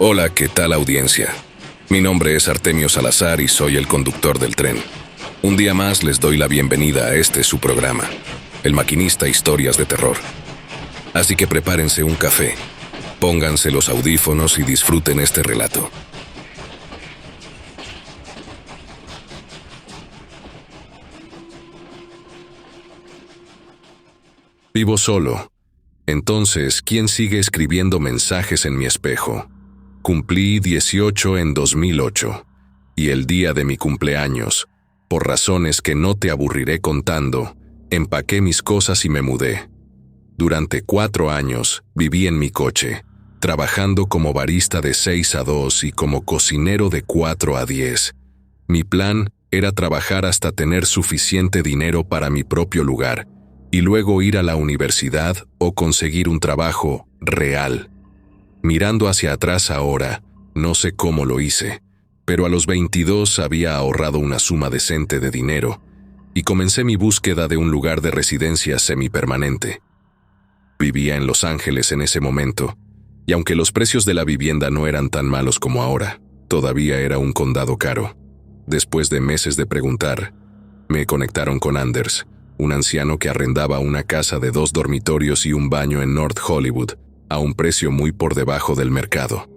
Hola, ¿qué tal audiencia? Mi nombre es Artemio Salazar y soy el conductor del tren. Un día más les doy la bienvenida a este su programa, El Maquinista Historias de Terror. Así que prepárense un café, pónganse los audífonos y disfruten este relato. Vivo solo. Entonces, ¿quién sigue escribiendo mensajes en mi espejo? Cumplí 18 en 2008, y el día de mi cumpleaños, por razones que no te aburriré contando, empaqué mis cosas y me mudé. Durante 4 años viví en mi coche, trabajando como barista de 6 a 2 y como cocinero de 4 a 10. Mi plan era trabajar hasta tener suficiente dinero para mi propio lugar, y luego ir a la universidad o conseguir un trabajo real. Mirando hacia atrás ahora, no sé cómo lo hice, pero a los 22 había ahorrado una suma decente de dinero y comencé mi búsqueda de un lugar de residencia semipermanente. Vivía en Los Ángeles en ese momento, y aunque los precios de la vivienda no eran tan malos como ahora, todavía era un condado caro. Después de meses de preguntar, me conectaron con Anders, un anciano que arrendaba una casa de 2 dormitorios y un baño en North Hollywood, a un precio muy por debajo del mercado.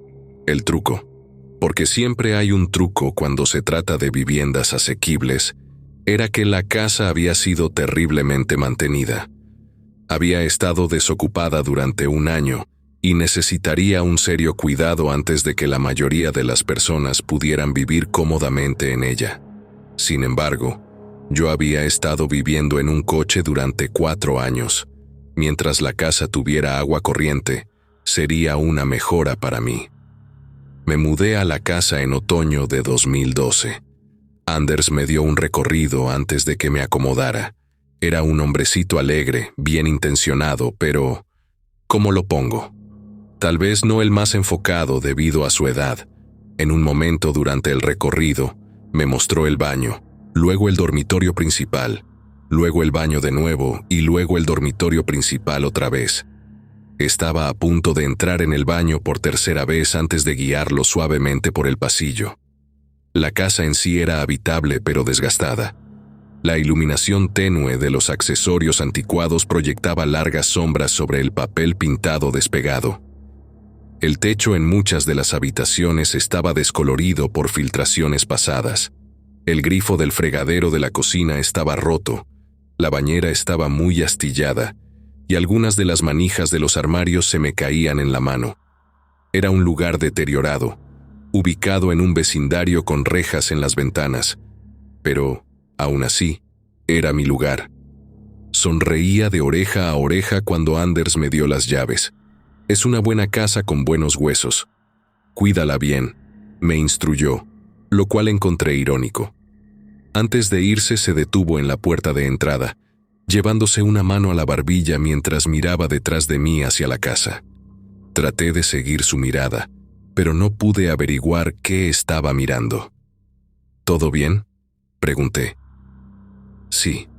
El truco, porque siempre hay un truco cuando se trata de viviendas asequibles, era que la casa había sido terriblemente mantenida. Había estado desocupada durante 1 año y necesitaría un serio cuidado antes de que la mayoría de las personas pudieran vivir cómodamente en ella. Sin embargo, yo había estado viviendo en un coche durante 4 años. Mientras la casa tuviera agua corriente, sería una mejora para mí. Me mudé a la casa en otoño de 2012. Anders me dio un recorrido antes de que me acomodara. Era un hombrecito alegre, bien intencionado, pero ¿cómo lo pongo? Tal vez no el más enfocado debido a su edad. En un momento durante el recorrido, me mostró el baño, luego el dormitorio principal, luego el baño de nuevo y luego el dormitorio principal otra vez. Estaba a punto de entrar en el baño por tercera vez antes de guiarlo suavemente por el pasillo. La casa en sí era habitable pero desgastada. La iluminación tenue de los accesorios anticuados proyectaba largas sombras sobre el papel pintado despegado. El techo en muchas de las habitaciones estaba descolorido por filtraciones pasadas. El grifo del fregadero de la cocina estaba roto. La bañera estaba muy astillada, y algunas de las manijas de los armarios se me caían en la mano. Era un lugar deteriorado, ubicado en un vecindario con rejas en las ventanas, pero, aún así, era mi lugar. Sonreía de oreja a oreja cuando Anders me dio las llaves. Es una buena casa con buenos huesos. Cuídala bien, me instruyó, lo cual encontré irónico. Antes de irse se detuvo en la puerta de entrada, llevándose una mano a la barbilla mientras miraba detrás de mí hacia la casa. Traté de seguir su mirada, pero no pude averiguar qué estaba mirando. ¿Todo bien?, pregunté. Sí.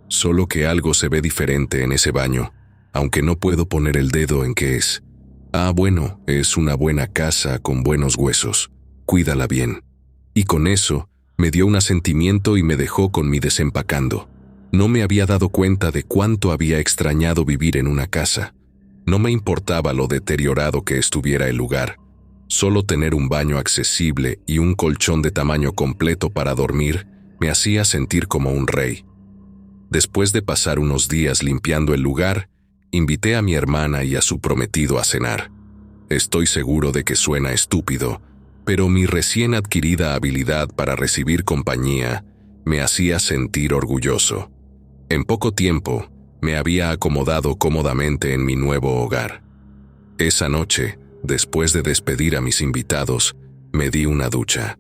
Solo que algo se ve diferente en ese baño, aunque no puedo poner el dedo en qué es. Bueno, es una buena casa con buenos huesos. Cuídala bien. Y con eso, me dio un asentimiento y me dejó con mi desempacando. No me había dado cuenta de cuánto había extrañado vivir en una casa. No me importaba lo deteriorado que estuviera el lugar. Solo tener un baño accesible y un colchón de tamaño completo para dormir me hacía sentir como un rey. Después de pasar unos días limpiando el lugar, invité a mi hermana y a su prometido a cenar. Estoy seguro de que suena estúpido, pero mi recién adquirida habilidad para recibir compañía me hacía sentir orgulloso. En poco tiempo, me había acomodado cómodamente en mi nuevo hogar. Esa noche, después de despedir a mis invitados, me di una ducha.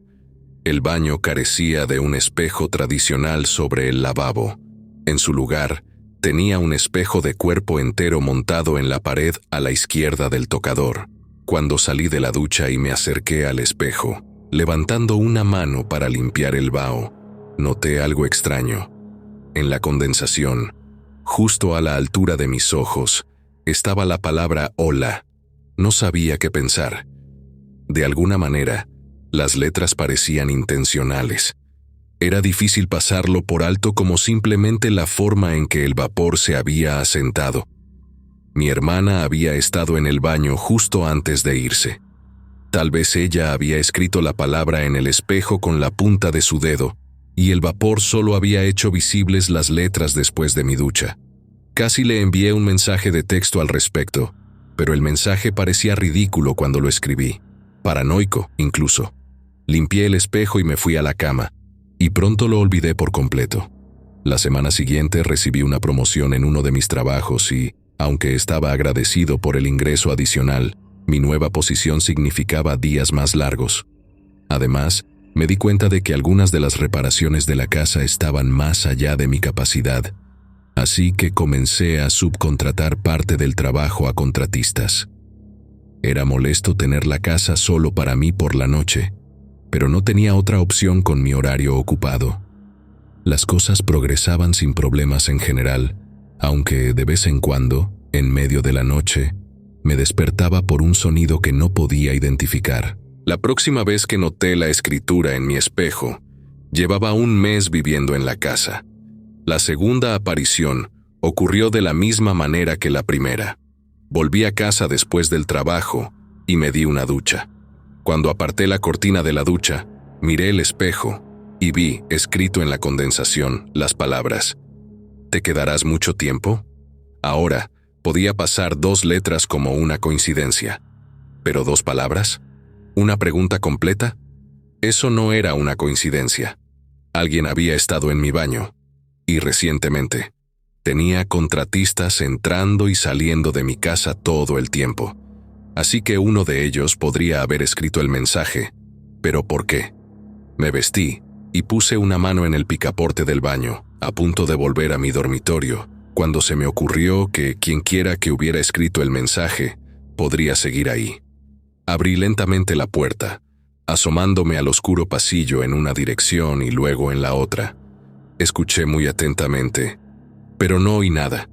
El baño carecía de un espejo tradicional sobre el lavabo. En su lugar, tenía un espejo de cuerpo entero montado en la pared a la izquierda del tocador. Cuando salí de la ducha y me acerqué al espejo, levantando una mano para limpiar el vaho, noté algo extraño. En la condensación, justo a la altura de mis ojos, estaba la palabra hola. No sabía qué pensar. De alguna manera, las letras parecían intencionales. Era difícil pasarlo por alto como simplemente la forma en que el vapor se había asentado. Mi hermana había estado en el baño justo antes de irse. Tal vez ella había escrito la palabra en el espejo con la punta de su dedo, y el vapor solo había hecho visibles las letras después de mi ducha. Casi le envié un mensaje de texto al respecto, pero el mensaje parecía ridículo cuando lo escribí, paranoico incluso. Limpié el espejo y me fui a la cama, y pronto lo olvidé por completo. La semana siguiente recibí una promoción en uno de mis trabajos y, aunque estaba agradecido por el ingreso adicional, mi nueva posición significaba días más largos. Además, me di cuenta de que algunas de las reparaciones de la casa estaban más allá de mi capacidad, así que comencé a subcontratar parte del trabajo a contratistas. Era molesto tener la casa solo para mí por la noche, pero no tenía otra opción con mi horario ocupado. Las cosas progresaban sin problemas en general, aunque de vez en cuando, en medio de la noche, me despertaba por un sonido que no podía identificar. La próxima vez que noté la escritura en mi espejo, llevaba un mes viviendo en la casa. La segunda aparición ocurrió de la misma manera que la primera. Volví a casa después del trabajo y me di una ducha. Cuando aparté la cortina de la ducha, miré el espejo y vi, escrito en la condensación, las palabras: ¿te quedarás mucho tiempo? Ahora, podía pasar 2 letras como una coincidencia. ¿Pero 2 palabras? ¿Una pregunta completa? Eso no era una coincidencia. Alguien había estado en mi baño. Y recientemente, tenía contratistas entrando y saliendo de mi casa todo el tiempo. Así que uno de ellos podría haber escrito el mensaje. ¿Pero por qué? Me vestí y puse una mano en el picaporte del baño, a punto de volver a mi dormitorio, cuando se me ocurrió que quienquiera que hubiera escrito el mensaje podría seguir ahí. Abrí lentamente la puerta, asomándome al oscuro pasillo en una dirección y luego en la otra. Escuché muy atentamente, pero no oí nada.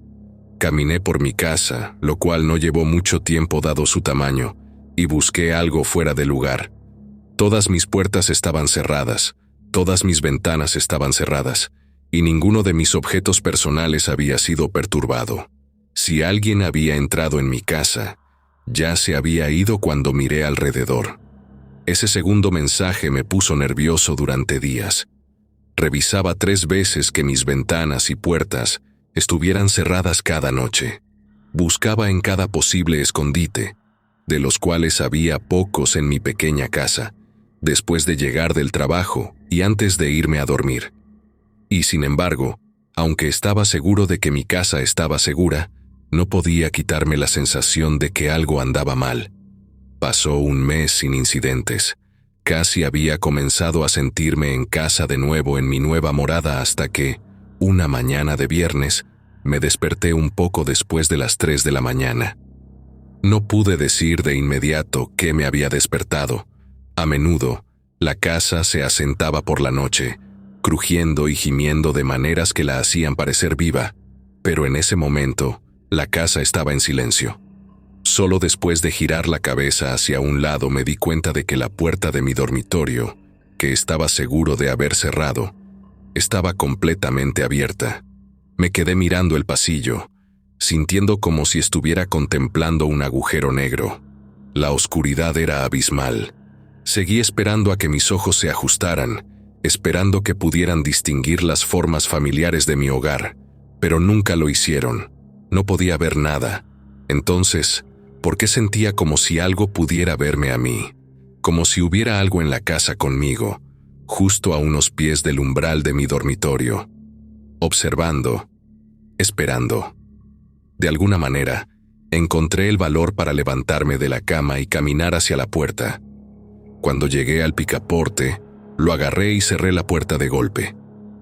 Caminé por mi casa, lo cual no llevó mucho tiempo dado su tamaño, y busqué algo fuera de lugar. Todas mis puertas estaban cerradas, todas mis ventanas estaban cerradas, y ninguno de mis objetos personales había sido perturbado. Si alguien había entrado en mi casa, ya se había ido cuando miré alrededor. Ese segundo mensaje me puso nervioso durante días. Revisaba 3 veces que mis ventanas y puertas estuvieran cerradas cada noche. Buscaba en cada posible escondite, de los cuales había pocos en mi pequeña casa, después de llegar del trabajo y antes de irme a dormir. Y sin embargo, aunque estaba seguro de que mi casa estaba segura, no podía quitarme la sensación de que algo andaba mal. Pasó un mes sin incidentes. Casi había comenzado a sentirme en casa de nuevo en mi nueva morada hasta que, una mañana de viernes, me desperté un poco después de las 3 de la mañana. No pude decir de inmediato qué me había despertado. A menudo, la casa se asentaba por la noche, crujiendo y gimiendo de maneras que la hacían parecer viva, pero en ese momento, la casa estaba en silencio. Solo después de girar la cabeza hacia un lado me di cuenta de que la puerta de mi dormitorio, que estaba seguro de haber cerrado, estaba completamente abierta. Me quedé mirando el pasillo, sintiendo como si estuviera contemplando un agujero negro. La oscuridad era abismal. Seguí esperando a que mis ojos se ajustaran, esperando que pudieran distinguir las formas familiares de mi hogar, pero nunca lo hicieron. No podía ver nada. Entonces, ¿por qué sentía como si algo pudiera verme a mí? Como si hubiera algo en la casa conmigo, justo a unos pies del umbral de mi dormitorio. Observando, esperando. De alguna manera, encontré el valor para levantarme de la cama y caminar hacia la puerta. Cuando llegué al picaporte, lo agarré y cerré la puerta de golpe.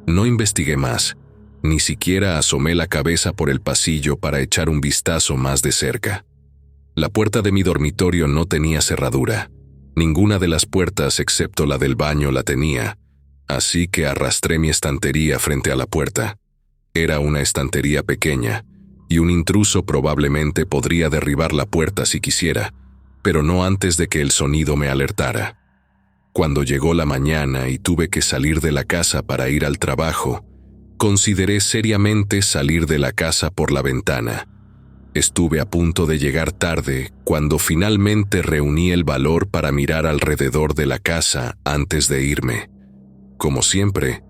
No investigué más. Ni siquiera asomé la cabeza por el pasillo para echar un vistazo más de cerca. La puerta de mi dormitorio no tenía cerradura. Ninguna de las puertas excepto la del baño la tenía, así que arrastré mi estantería frente a la puerta. Era una estantería pequeña, y un intruso probablemente podría derribar la puerta si quisiera, pero no antes de que el sonido me alertara. Cuando llegó la mañana y tuve que salir de la casa para ir al trabajo, consideré seriamente salir de la casa por la ventana. Estuve a punto de llegar tarde cuando finalmente reuní el valor para mirar alrededor de la casa antes de irme. Como siempre,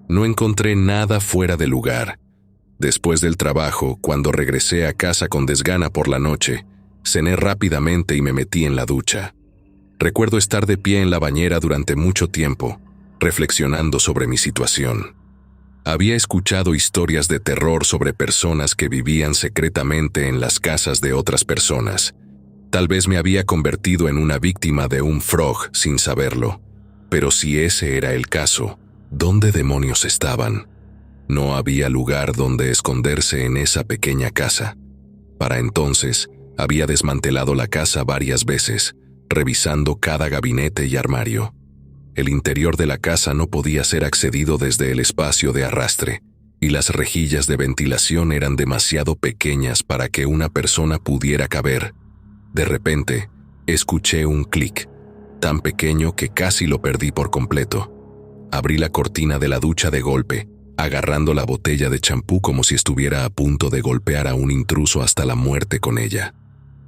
no encontré nada fuera de lugar. Después del trabajo, cuando regresé a casa con desgana por la noche, cené rápidamente y me metí en la ducha. Recuerdo estar de pie en la bañera durante mucho tiempo, reflexionando sobre mi situación. Había escuchado historias de terror sobre personas que vivían secretamente en las casas de otras personas. Tal vez me había convertido en una víctima de un frog sin saberlo. Pero si ese era el caso, ¿dónde demonios estaban? No había lugar donde esconderse en esa pequeña casa. Para entonces, había desmantelado la casa varias veces, revisando cada gabinete y armario. El interior de la casa no podía ser accedido desde el espacio de arrastre, y las rejillas de ventilación eran demasiado pequeñas para que una persona pudiera caber. De repente, escuché un clic, tan pequeño que casi lo perdí por completo. Abrí la cortina de la ducha de golpe, agarrando la botella de champú como si estuviera a punto de golpear a un intruso hasta la muerte con ella.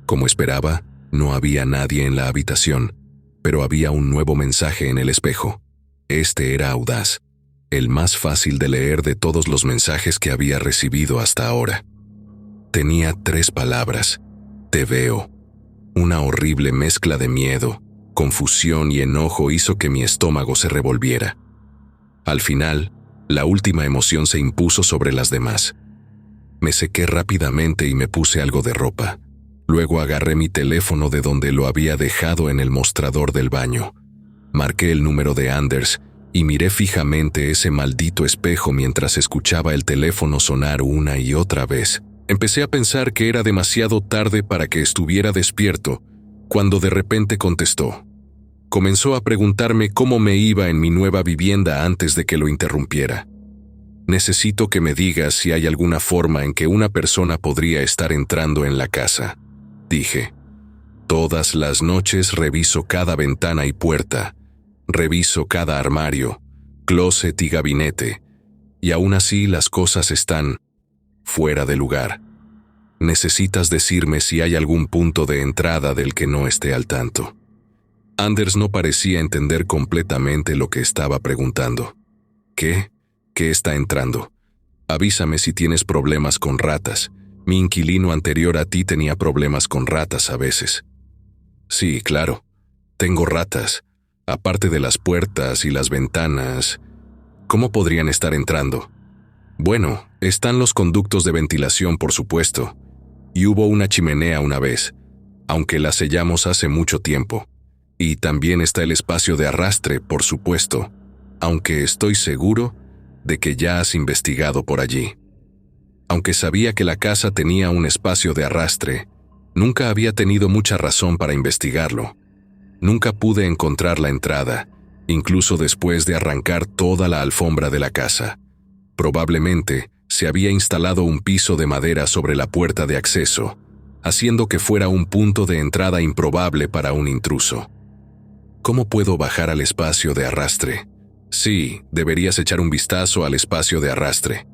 Como esperaba, no había nadie en la habitación, pero había un nuevo mensaje en el espejo. Este era audaz, el más fácil de leer de todos los mensajes que había recibido hasta ahora. Tenía 3 palabras: te veo. Una horrible mezcla de miedo, confusión y enojo hizo que mi estómago se revolviera. Al final, la última emoción se impuso sobre las demás. Me sequé rápidamente y me puse algo de ropa. Luego agarré mi teléfono de donde lo había dejado en el mostrador del baño. Marqué el número de Anders y miré fijamente ese maldito espejo mientras escuchaba el teléfono sonar una y otra vez. Empecé a pensar que era demasiado tarde para que estuviera despierto, cuando de repente contestó. Comenzó a preguntarme cómo me iba en mi nueva vivienda antes de que lo interrumpiera. Necesito que me digas si hay alguna forma en que una persona podría estar entrando en la casa, dije. Todas las noches reviso cada ventana y puerta, reviso cada armario, closet y gabinete, y aún así las cosas están fuera de lugar. Necesitas decirme si hay algún punto de entrada del que no esté al tanto. Anders no parecía entender completamente lo que estaba preguntando. ¿Qué? ¿Qué está entrando? Avísame si tienes problemas con ratas. Mi inquilino anterior a ti tenía problemas con ratas a veces. Sí, claro. Tengo ratas. Aparte de las puertas y las ventanas, ¿cómo podrían estar entrando? Bueno, están los conductos de ventilación, por supuesto. Y hubo una chimenea una vez, aunque la sellamos hace mucho tiempo. Y también está el espacio de arrastre, por supuesto, aunque estoy seguro de que ya has investigado por allí. Aunque sabía que la casa tenía un espacio de arrastre, nunca había tenido mucha razón para investigarlo. Nunca pude encontrar la entrada, incluso después de arrancar toda la alfombra de la casa. Probablemente se había instalado un piso de madera sobre la puerta de acceso, haciendo que fuera un punto de entrada improbable para un intruso. ¿Cómo puedo bajar al espacio de arrastre? Sí, deberías echar un vistazo al espacio de arrastre.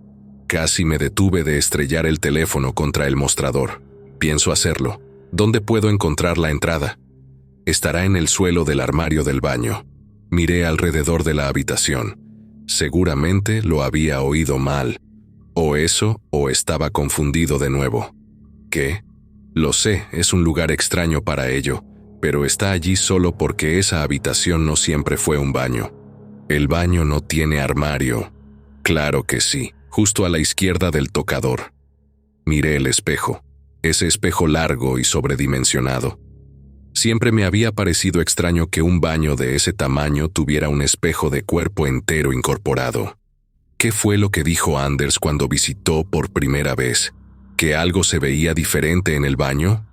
Casi me detuve de estrellar el teléfono contra el mostrador. Pienso hacerlo. ¿Dónde puedo encontrar la entrada? Estará en el suelo del armario del baño. Miré alrededor de la habitación. Seguramente lo había oído mal. O eso, o estaba confundido de nuevo. ¿Qué? Lo sé, es un lugar extraño para ello, pero está allí solo porque esa habitación no siempre fue un baño. El baño no tiene armario. Claro que sí, justo a la izquierda del tocador. Miré el espejo, ese espejo largo y sobredimensionado. Siempre me había parecido extraño que un baño de ese tamaño tuviera un espejo de cuerpo entero incorporado. ¿Qué fue lo que dijo Anders cuando visitó por primera vez? ¿Que algo se veía diferente en el baño?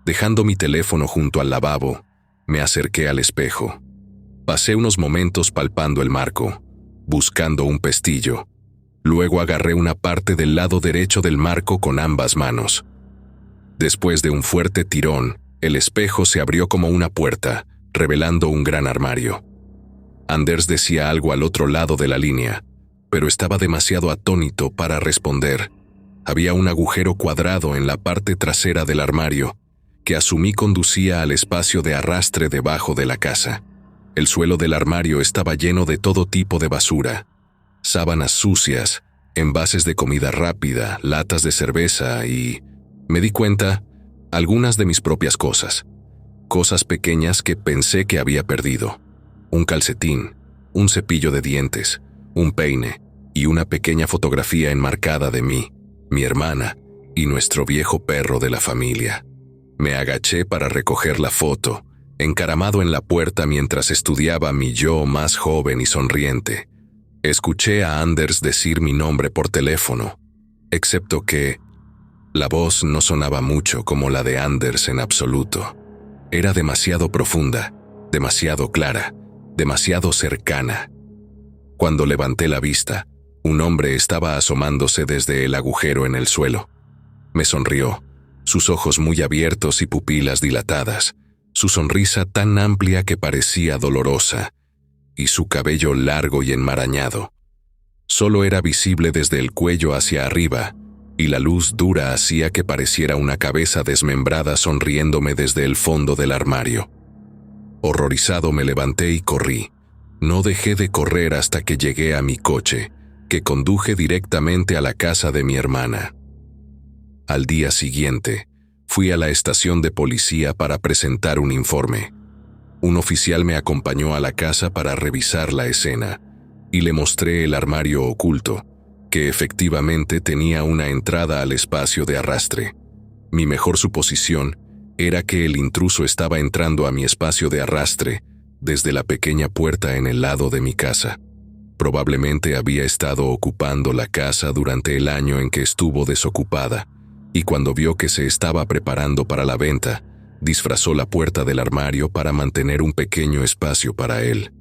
Dejando mi teléfono junto al lavabo, me acerqué al espejo. Pasé unos momentos palpando el marco, buscando un pestillo. Luego agarré una parte del lado derecho del marco con ambas manos. Después de un fuerte tirón, el espejo se abrió como una puerta, revelando un gran armario. Anders decía algo al otro lado de la línea, pero estaba demasiado atónito para responder. Había un agujero cuadrado en la parte trasera del armario, que asumí conducía al espacio de arrastre debajo de la casa. El suelo del armario estaba lleno de todo tipo de basura: sábanas sucias, envases de comida rápida, latas de cerveza y, me di cuenta, algunas de mis propias cosas. Cosas pequeñas que pensé que había perdido. Un calcetín, un cepillo de dientes, un peine y una pequeña fotografía enmarcada de mí, mi hermana y nuestro viejo perro de la familia. Me agaché para recoger la foto, encaramado en la puerta mientras estudiaba mi yo más joven y sonriente. Escuché a Anders decir mi nombre por teléfono, excepto que la voz no sonaba mucho como la de Anders en absoluto. Era demasiado profunda, demasiado clara, demasiado cercana. Cuando levanté la vista, un hombre estaba asomándose desde el agujero en el suelo. Me sonrió, sus ojos muy abiertos y pupilas dilatadas, su sonrisa tan amplia que parecía dolorosa, y su cabello largo y enmarañado. Solo era visible desde el cuello hacia arriba, y la luz dura hacía que pareciera una cabeza desmembrada sonriéndome desde el fondo del armario. Horrorizado me levanté y corrí. No dejé de correr hasta que llegué a mi coche, que conduje directamente a la casa de mi hermana. Al día siguiente, fui a la estación de policía para presentar un informe. Un oficial me acompañó a la casa para revisar la escena, y le mostré el armario oculto, que efectivamente tenía una entrada al espacio de arrastre. Mi mejor suposición era que el intruso estaba entrando a mi espacio de arrastre desde la pequeña puerta en el lado de mi casa. Probablemente había estado ocupando la casa durante el año en que estuvo desocupada, y cuando vio que se estaba preparando para la venta, disfrazó la puerta del armario para mantener un pequeño espacio para él.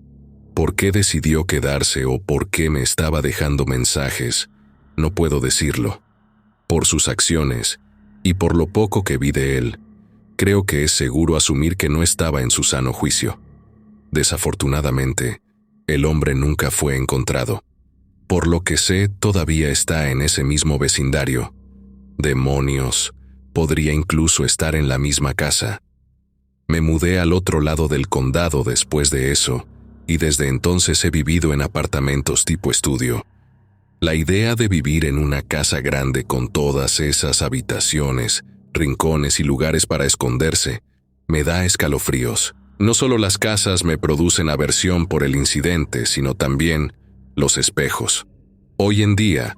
¿Por qué decidió quedarse o por qué me estaba dejando mensajes? No puedo decirlo. Por sus acciones, y por lo poco que vi de él, creo que es seguro asumir que no estaba en su sano juicio. Desafortunadamente, el hombre nunca fue encontrado. Por lo que sé, todavía está en ese mismo vecindario. Demonios, podría incluso estar en la misma casa. Me mudé al otro lado del condado después de eso, y desde entonces he vivido en apartamentos tipo estudio. La idea de vivir en una casa grande con todas esas habitaciones, rincones y lugares para esconderse, me da escalofríos. No solo las casas me producen aversión por el incidente, sino también los espejos. Hoy en día,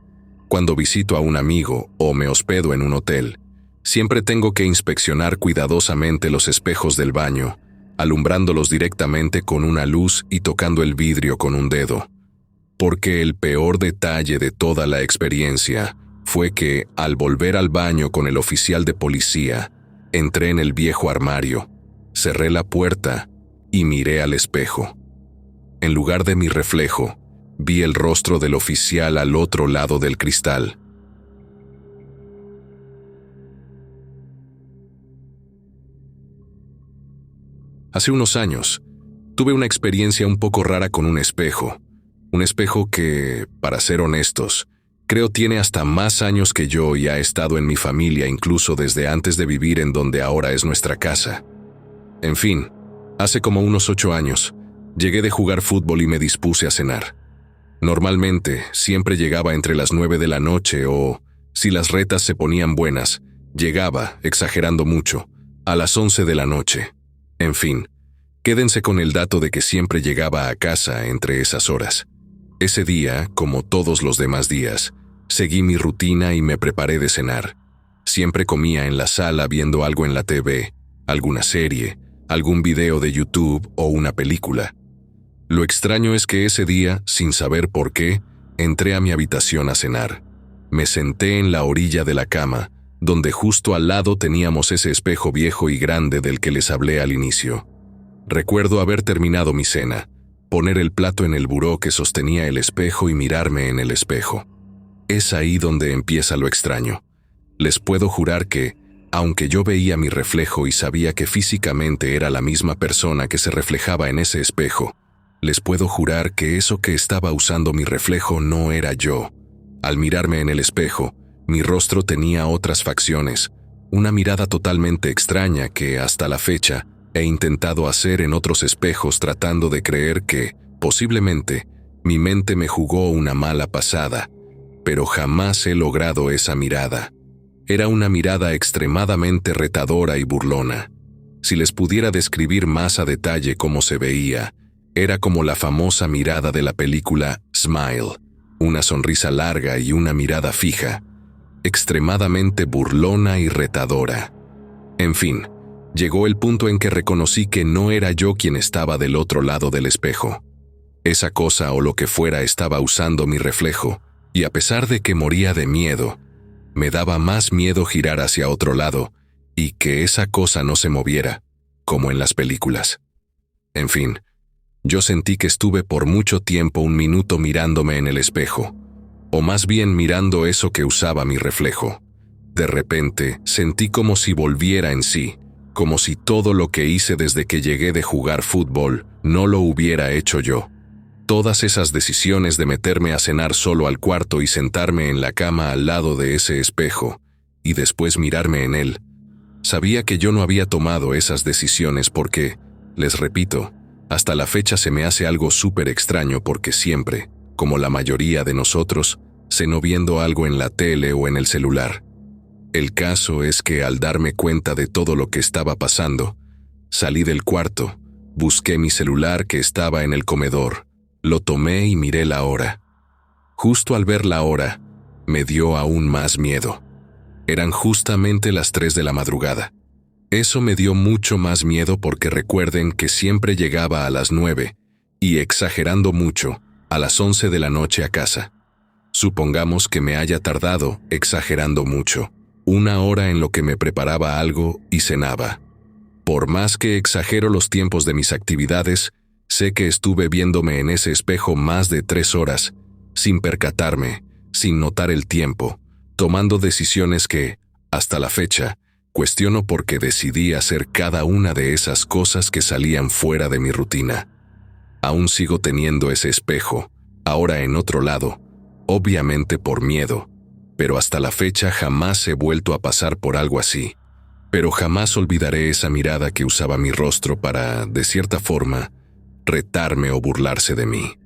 cuando visito a un amigo o me hospedo en un hotel, siempre tengo que inspeccionar cuidadosamente los espejos del baño, alumbrándolos directamente con una luz y tocando el vidrio con un dedo. Porque el peor detalle de toda la experiencia fue que, al volver al baño con el oficial de policía, entré en el viejo armario, cerré la puerta y miré al espejo. En lugar de mi reflejo, vi el rostro del oficial al otro lado del cristal. Hace unos años, tuve una experiencia un poco rara con un espejo que, para ser honestos, creo tiene hasta más años que yo y ha estado en mi familia incluso desde antes de vivir en donde ahora es nuestra casa. En fin, hace como unos 8 años, llegué de jugar fútbol y me dispuse a cenar. Normalmente, siempre llegaba entre las 9 de la noche o, si las retas se ponían buenas, llegaba, exagerando mucho, a las 11 de la noche. En fin, quédense con el dato de que siempre llegaba a casa entre esas horas. Ese día, como todos los demás días, seguí mi rutina y me preparé de cenar. Siempre comía en la sala viendo algo en la TV, alguna serie, algún video de YouTube o una película. Lo extraño es que ese día, sin saber por qué, entré a mi habitación a cenar. Me senté en la orilla de la cama, donde justo al lado teníamos ese espejo viejo y grande del que les hablé al inicio. Recuerdo haber terminado mi cena, poner el plato en el buró que sostenía el espejo y mirarme en el espejo. Es ahí donde empieza lo extraño. Les puedo jurar que, Aunque yo veía mi reflejo y sabía que físicamente era la misma persona que se reflejaba en ese espejo, les puedo jurar que eso que estaba usando mi reflejo no era yo. Al mirarme en el espejo, mi rostro tenía otras facciones, una mirada totalmente extraña que, hasta la fecha, he intentado hacer en otros espejos tratando de creer que, posiblemente, mi mente me jugó una mala pasada, pero jamás he logrado esa mirada. Era una mirada extremadamente retadora y burlona. Si les pudiera describir más a detalle cómo se veía, era como la famosa mirada de la película Smile, una sonrisa larga y una mirada fija, extremadamente burlona y retadora. En fin, llegó el punto en que reconocí que no era yo quien estaba del otro lado del espejo. Esa cosa o lo que fuera estaba usando mi reflejo, y a pesar de que moría de miedo, me daba más miedo girar hacia otro lado y que esa cosa no se moviera, como en las películas. En fin, yo sentí que estuve por mucho tiempo un minuto mirándome en el espejo, o más bien mirando eso que usaba mi reflejo. De repente, sentí como si volviera en sí, como si todo lo que hice desde que llegué de jugar fútbol no lo hubiera hecho yo. Todas esas decisiones de meterme a cenar solo al cuarto y sentarme en la cama al lado de ese espejo, y después mirarme en él. Sabía que yo no había tomado esas decisiones porque, les repito, hasta la fecha se me hace algo súper extraño porque siempre, como la mayoría de nosotros, ceno viendo algo en la tele o en el celular. El caso es que al darme cuenta de todo lo que estaba pasando, salí del cuarto, busqué mi celular que estaba en el comedor, lo tomé y miré la hora. Justo al ver la hora, me dio aún más miedo. Eran justamente las 3 de la madrugada. Eso me dio mucho más miedo porque recuerden que siempre llegaba a las 9, y exagerando mucho, a las 11 de la noche a casa. Supongamos que me haya tardado, exagerando mucho, 1 hora en lo que me preparaba algo y cenaba. Por más que exagero los tiempos de mis actividades, sé que estuve viéndome en ese espejo más de 3 horas, sin percatarme, sin notar el tiempo, tomando decisiones que, hasta la fecha, cuestiono porque decidí hacer cada una de esas cosas que salían fuera de mi rutina. Aún sigo teniendo ese espejo, ahora en otro lado, obviamente por miedo, pero hasta la fecha jamás he vuelto a pasar por algo así. Pero jamás olvidaré esa mirada que usaba mi rostro para, de cierta forma, retarme o burlarse de mí.